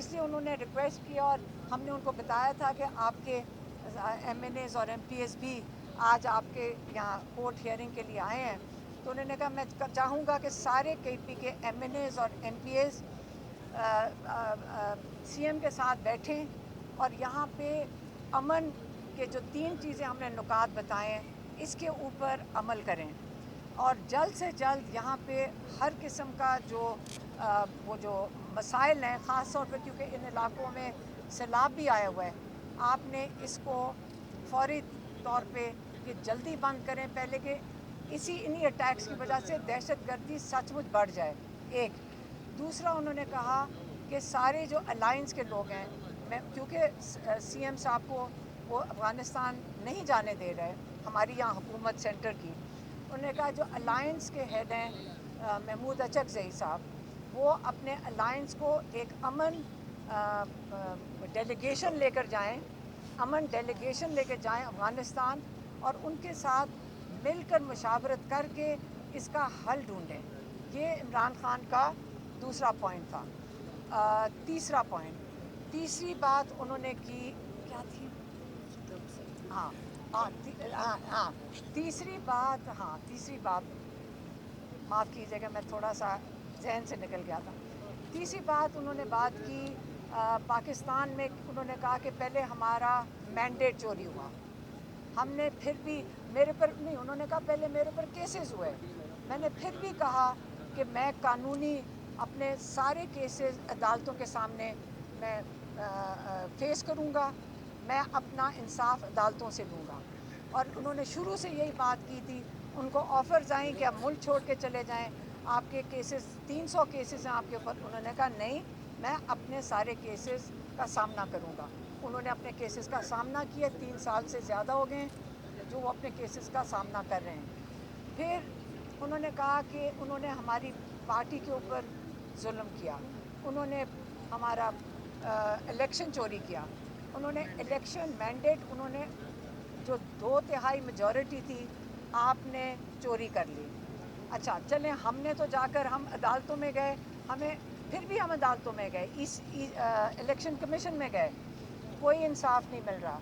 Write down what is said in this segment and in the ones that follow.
اس لیے انہوں نے ریکویسٹ کیا اور ہم نے ان کو بتایا تھا کہ آپ کے MNAs اور MPs بھی آج آپ کے یہاں کورٹ ہیئرنگ کے لیے آئے ہیں. تو انہوں نے کہا میں چاہوں گا کہ سارے KP کے MNAs اور MPs CM کے ساتھ بیٹھیں اور یہاں پہ امن کے جو 3 چیزیں ہم نے نکات بتائے ہیں اس کے اوپر عمل کریں اور جلد سے جلد یہاں پہ ہر قسم کا جو وہ جو مسائل ہیں، خاص طور پہ کیونکہ ان علاقوں میں سیلاب بھی آیا ہوا ہے، آپ نے اس کو فوری طور پہ یہ جلدی بند کریں پہلے کہ انہی اٹیکس کی وجہ سے دہشت گردی سچ مچ بڑھ جائے. ایک دوسرا انہوں نے کہا کہ سارے جو الائنس کے لوگ ہیں، میں کیونکہ CM صاحب کو وہ افغانستان نہیں جانے دے رہے ہماری یہاں حکومت سینٹر کی، انہوں نے کہا جو الائنس کے ہیڈ ہیں محمود اچکزئی صاحب، وہ اپنے الائنس کو ایک امن ڈیلیگیشن لے کر جائیں، امن ڈیلیگیشن لے کے جائیں افغانستان اور ان کے ساتھ مل کر مشاورت کر کے اس کا حل ڈھونڈیں. یہ عمران خان کا دوسرا پوائنٹ تھا. تیسری بات انہوں نے کی کیا تھی؟ تیسری بات معاف کیجیے گا، میں تھوڑا سا ذہن سے نکل گیا تھا. تیسری بات انہوں نے بات کی پاکستان میں، انہوں نے کہا کہ پہلے ہمارا مینڈیٹ چوری ہوا، ہم نے پھر بھی میرے پر نہیں، انہوں نے کہا پہلے میرے پر کیسز ہوئے، میں نے پھر بھی کہا کہ میں قانونی اپنے سارے کیسز عدالتوں کے سامنے میں فیس کروں گا، میں اپنا انصاف عدالتوں سے لوں گا. اور انہوں نے شروع سے یہی بات کی تھی، ان کو آفرز آئیں کہ آپ ملک چھوڑ کے چلے جائیں، آپ کے کیسز 300 کیسز ہیں آپ کے اوپر. انہوں نے کہا نہیں، میں اپنے سارے کیسز کا سامنا کروں گا. انہوں نے اپنے کیسز کا سامنا کیا، 3 سال سے زیادہ ہو گئے ہیں جو وہ اپنے کیسز کا سامنا کر رہے ہیں. پھر انہوں نے کہا کہ انہوں نے ہماری پارٹی کے اوپر ظلم کیا، انہوں نے ہمارا الیکشن چوری کیا، انہوں نے الیکشن مینڈیٹ، انہوں نے جو 2/3 میجورٹی تھی آپ نے چوری کر لی. اچھا چلیں، ہم نے تو جا کر ہم عدالتوں میں گئے، پھر بھی ہم عدالتوں میں گئے، الیکشن کمیشن میں گئے، کوئی انصاف نہیں مل رہا.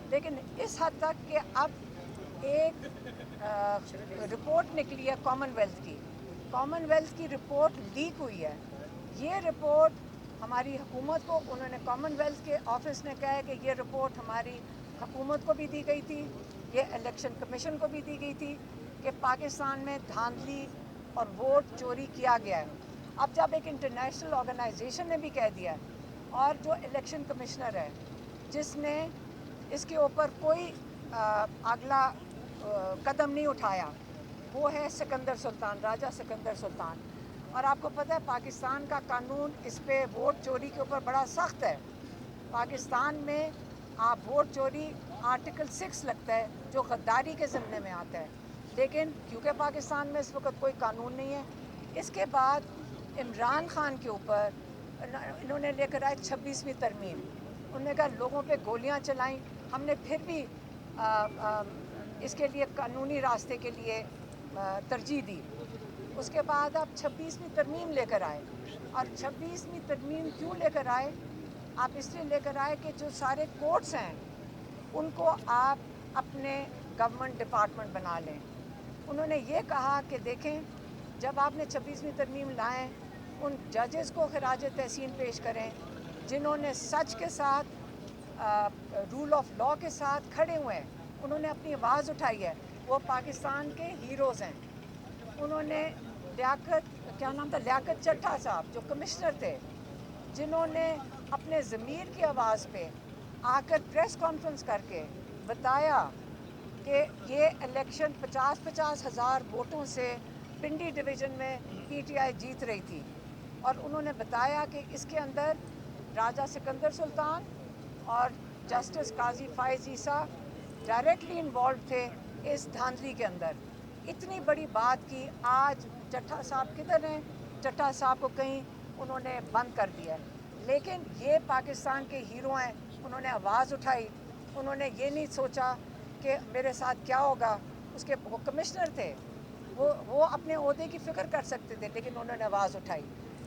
لیکن اس حد تک کہ اب ایک رپورٹ نکلی ہے کامن ویلتھ کی رپورٹ لیک ہوئی ہے. یہ رپورٹ ہماری حکومت کو، انہوں نے کامن ویلتھ کے آفس نے کہا ہے کہ یہ رپورٹ ہماری حکومت کو بھی دی گئی تھی، یہ الیکشن کمیشن کو بھی دی گئی تھی کہ پاکستان میں دھاندلی اور ووٹ چوری کیا گیا ہے. اب جب ایک انٹرنیشنل آرگنائزیشن نے بھی کہہ دیا ہے اور جو الیکشن کمشنر ہے جس نے اس کے اوپر کوئی اگلا قدم نہیں اٹھایا، وہ ہے سکندر سلطان، راجہ سکندر سلطان. اور آپ کو پتہ ہے پاکستان کا قانون اس پہ ووٹ چوری کے اوپر بڑا سخت ہے. پاکستان میں آپ ووٹ چوری آرٹیکل 6 لگتا ہے جو غداری کے ضمن میں آتا ہے، لیکن کیونکہ پاکستان میں اس وقت کوئی قانون نہیں ہے. اس کے بعد عمران خان کے اوپر انہوں نے لے کر آئے 26ویں ترمیم. انہوں نے کہا لوگوں پہ گولیاں چلائیں، ہم نے پھر بھی اس کے لیے قانونی راستے کے لیے ترجیح دی. اس کے بعد آپ 26ویں ترمیم لے کر آئے، اور 26ویں ترمیم کیوں لے کر آئے؟ آپ اس لیے لے کر آئے کہ جو سارے کورٹس ہیں ان کو آپ اپنے گورنمنٹ ڈپارٹمنٹ بنا لیں. انہوں نے یہ کہا کہ دیکھیں جب آپ نے 26ویں ترمیم لائیں ان ججز کو خراج تحسین پیش کریں جنہوں نے سچ کے ساتھ رول آف لاء کے ساتھ کھڑے ہوئے ہیں، انہوں نے اپنی آواز اٹھائی ہے، وہ پاکستان کے ہیروز ہیں. انہوں نے لیاقت چٹھا صاحب جو کمشنر تھے، جنہوں نے اپنے ضمیر کی آواز پہ آ کر پریس کانفرنس کر کے بتایا کہ یہ الیکشن 50 ہزار ووٹوں سے پنڈی ڈویژن میں PTI جیت رہی تھی. اور انہوں نے بتایا کہ اس کے اندر راجہ سکندر سلطان اور جسٹس قاضی فائز عیسیٰ ڈائریکٹلی انوالوڈ تھے اس دھاندلی کے اندر. اتنی بڑی بات کی. آج چٹھا صاحب کدھر ہیں؟ چٹھا صاحب کو کہیں انہوں نے بند کر دیا ہے. لیکن یہ پاکستان کے ہیرو ہیں، انہوں نے آواز اٹھائی، انہوں نے یہ نہیں سوچا کہ میرے ساتھ کیا ہوگا. وہ کمشنر تھے، وہ اپنے عہدے کی فکر کر سکتے تھے، لیکن انہوں نے آواز اٹھائی.